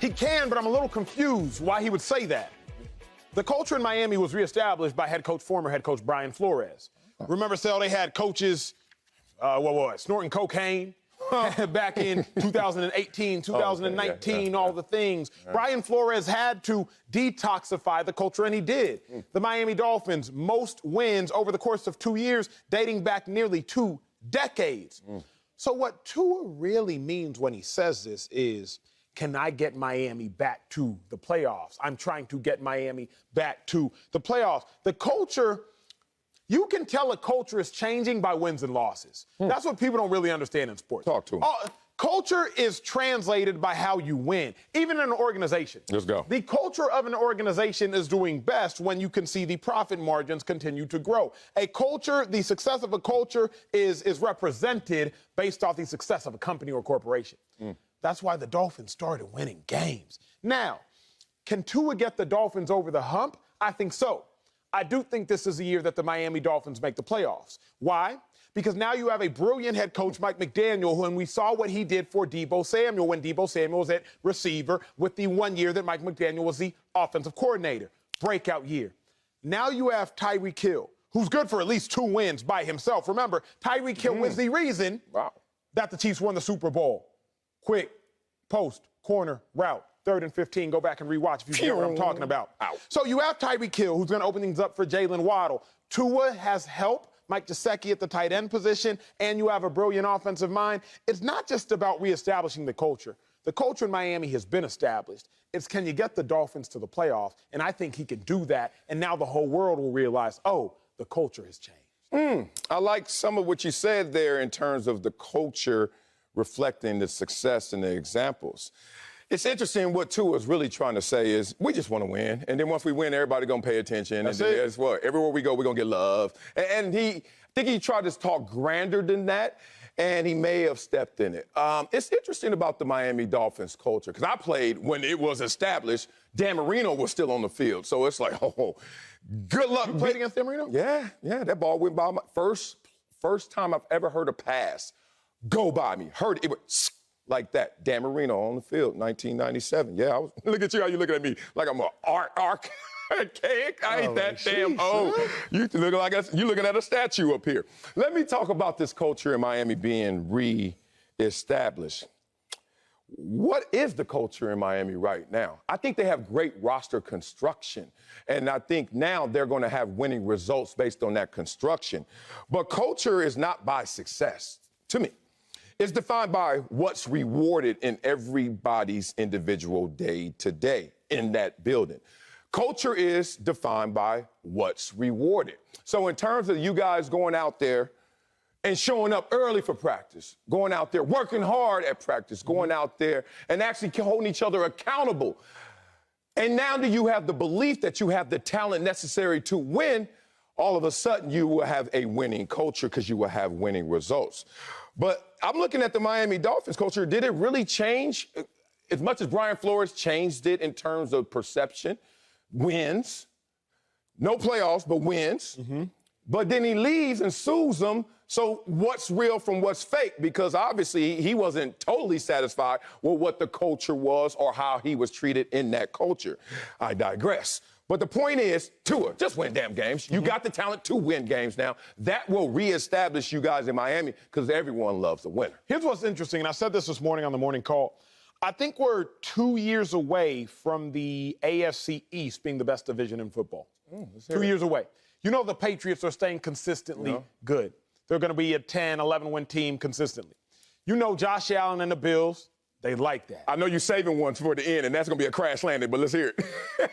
He can, but I'm a little confused why he would say that. The culture in Miami was reestablished by former head coach Brian Flores. Remember, Sel, they had coaches, snorting cocaine back in 2018, 2019, all the things. Yeah. Brian Flores had to detoxify the culture, and he did. The Miami Dolphins, most wins over the course of 2 years, dating back nearly 2 decades. So what Tua really means when he says this is, can I get Miami back to the playoffs? I'm trying to get Miami back to the playoffs. The culture, you can tell a culture is changing by wins and losses. That's what people don't really understand in sports. Talk to them. Culture is translated by how you win, even in an organization. Let's go. The culture of an organization is doing best when you can see the profit margins continue to grow. A culture, the success of a culture is represented based off the success of a company or corporation. That's why the Dolphins started winning games. Now, can Tua get the Dolphins over the hump? I think so. I do think this is the year that the Miami Dolphins make the playoffs. Why? Because now you have a brilliant head coach, Mike McDaniel, and we saw what he did for Deebo Samuel when Deebo Samuel was at receiver with the 1 year that Mike McDaniel was the offensive coordinator. Breakout year. Now you have Tyreek Hill, who's good for at least 2 wins by himself. Remember, Tyreek Hill was the reason that the Chiefs won the Super Bowl. Quick, post, corner, route, 3rd and 15. Go back and rewatch if you hear what I'm talking about. So you have Tyreek Hill, who's going to open things up for Jalen Waddle. Tua has help. Mike Gesicki at the tight end position, and you have a brilliant offensive mind. It's not just about reestablishing the culture. The culture in Miami has been established. It's can you get the Dolphins to the playoffs? And I think he can do that. And now the whole world will realize, oh, the culture has changed. I like some of what you said there in terms of the culture reflecting the success and the examples. It's interesting what Tua is really trying to say is we just want to win. And then once we win, everybody going to pay attention. That's and it. That's what, everywhere we go, we're going to get love. And I think he tried to talk grander than that, and he may have stepped in it. It's interesting about the Miami Dolphins culture, because I played when it was established. Dan Marino was still on the field. So it's like, oh, good luck. You played against Dan Marino? Yeah. That ball went by my first time I've ever heard a pass go by me. Heard it went like that. Dan Marino on the field, 1997. Yeah, look at you, how you looking at me like I'm an archaic. I ain't that damn old. You looking at a statue up here. Let me talk about this culture in Miami being re-established. What is the culture in Miami right now? I think they have great roster construction, and I think now they're going to have winning results based on that construction. But culture is not by success, to me. It's defined by what's rewarded in everybody's individual day-to-day in that building. Culture is defined by what's rewarded. So in terms of you guys going out there and showing up early for practice, going out there, working hard at practice, going out there and actually holding each other accountable. And now that you have the belief that you have the talent necessary to win, all of a sudden you will have a winning culture because you will have winning results. But I'm looking at the Miami Dolphins culture. Did it really change? As much as Brian Flores changed it in terms of perception, wins, no playoffs, but wins. But then he leaves and sues them. So what's real from what's fake? Because obviously he wasn't totally satisfied with what the culture was or how he was treated in that culture. I digress. But the point is, Tua, just win damn games. You got the talent to win games now. That will reestablish you guys in Miami because everyone loves a winner. Here's what's interesting, and I said this morning on the morning call. I think we're 2 years away from the AFC East being the best division in football. 2 years away. You know the Patriots are staying consistently good. They're going to be a 10, 11-win team consistently. You know Josh Allen and the Bills, they like that. I know you're saving one for the end, and that's going to be a crash landing, but let's hear it.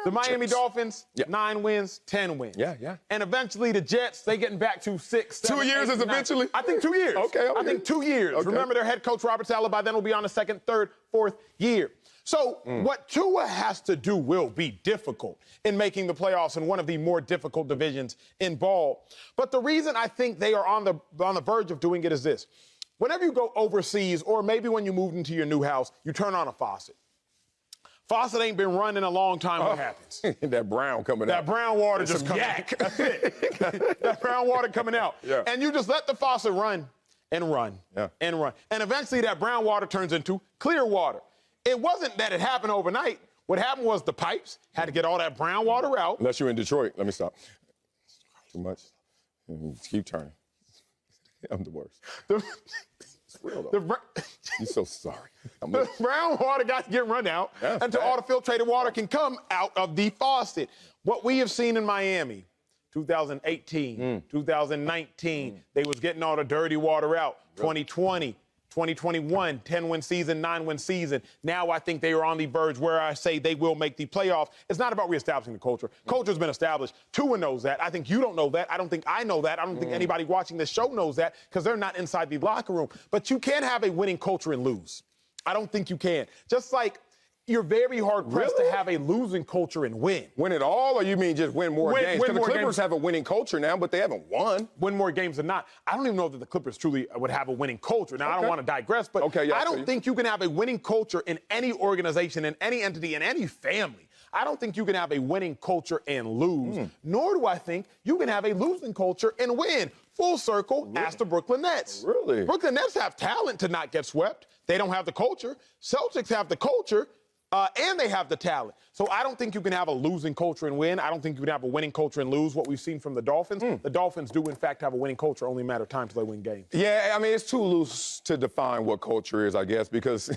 The Miami Dolphins, 9 wins, 10 wins. Yeah. And eventually the Jets, they getting back to 6, 7, 2 years 8, is 9. eventually? I think 2 years. Okay. I think 2 years. Okay. Remember, their head coach, Robert Saleh, by then will be on the 2nd, 3rd, 4th year. So what Tua has to do will be difficult in making the playoffs in one of the more difficult divisions in ball. But the reason I think they are on the verge of doing it is this. Whenever you go overseas, or maybe when you moved into your new house, you turn on a faucet. Faucet ain't been running a long time. What happens? That brown coming out. That brown water just comes yak. out. That's it. That brown water coming out. Yeah. And you just let the faucet run and run and run. And eventually that brown water turns into clear water. it wasn't that it happened overnight. What happened was the pipes had to get all that brown water out. Unless you're in Detroit. Let me stop. Too much. Keep turning. I'm the worst. It's real, though. You're so sorry. The brown water got to get run out until all the filtrated water can come out of the faucet. What we have seen in Miami, 2018, 2019, they was getting all the dirty water out. 2020, 2021, 10-win season, 9-win season. Now I think they are on the verge where I say they will make the playoffs. It's not about reestablishing the culture. Culture's been established. Tua knows that. I think you don't know that. I don't think I know that. I don't think anybody watching this show knows that because they're not inside the locker room. But you can't have a winning culture and lose. I don't think you can. Just like you're very hard-pressed to have a losing culture and win. Win it all, or you mean just win more games? Because the Clippers have a winning culture now, but they haven't won. Win more games than not. I don't even know that the Clippers truly would have a winning culture. Now, I don't want to digress, but I don't think you can have a winning culture in any organization, in any entity, in any family. I don't think you can have a winning culture and lose, nor do I think you can have a losing culture and win. Full circle, ask the Brooklyn Nets. Really? Brooklyn Nets have talent to not get swept. They don't have the culture. Celtics have the culture. And they have the talent. So I don't think you can have a losing culture and win. I don't think you can have a winning culture and lose. What we've seen from the Dolphins, the Dolphins do, in fact, have a winning culture. Only a matter of time till they win games. Yeah, I mean, it's too loose to define what culture is, I guess, because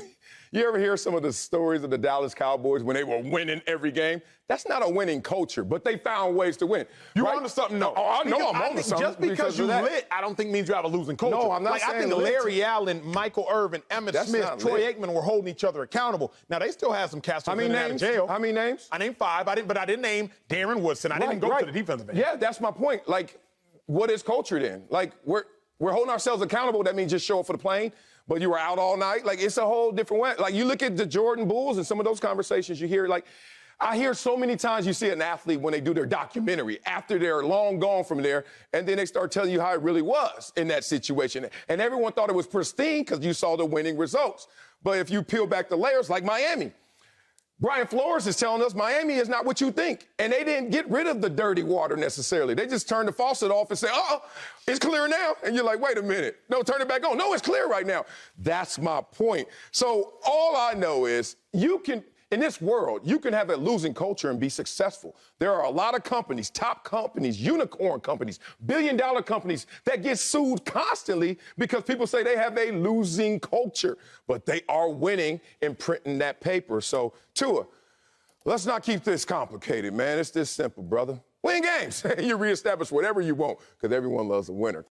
you ever hear some of the stories of the Dallas Cowboys when they were winning every game? That's not a winning culture, but they found ways to win. You're onto something, no. Oh, I know I'm onto something. Just because you lit, I don't think means you have a losing culture. No, I'm not saying I think lit. Larry Allen, Michael Irvin, Emmitt Smith, Troy Aikman were holding each other accountable. Now, they still have some cast members in and out of jail. How many names? I named 5, but I didn't name Darren Woodson. I didn't go to the defensive end. Yeah, that's my point. Like, what is culture then? Like, we're holding ourselves accountable. That means just show up for the plane, but you were out all night. Like, it's a whole different way. Like, you look at the Jordan Bulls and some of those conversations you hear, like, I hear so many times you see an athlete when they do their documentary after they're long gone from there, and then they start telling you how it really was in that situation. And everyone thought it was pristine because you saw the winning results. But if you peel back the layers, like Miami, Brian Flores is telling us Miami is not what you think. And they didn't get rid of the dirty water necessarily. They just turned the faucet off and say, oh, it's clear now. And you're like, wait a minute. No, turn it back on. No, it's clear right now. That's my point. So all I know is in this world, you can have a losing culture and be successful. There are a lot of companies, top companies, unicorn companies, billion-dollar companies that get sued constantly because people say they have a losing culture, but they are winning and printing that paper. So, Tua, let's not keep this complicated, man. It's this simple, brother. Win games. You reestablish whatever you want because everyone loves a winner.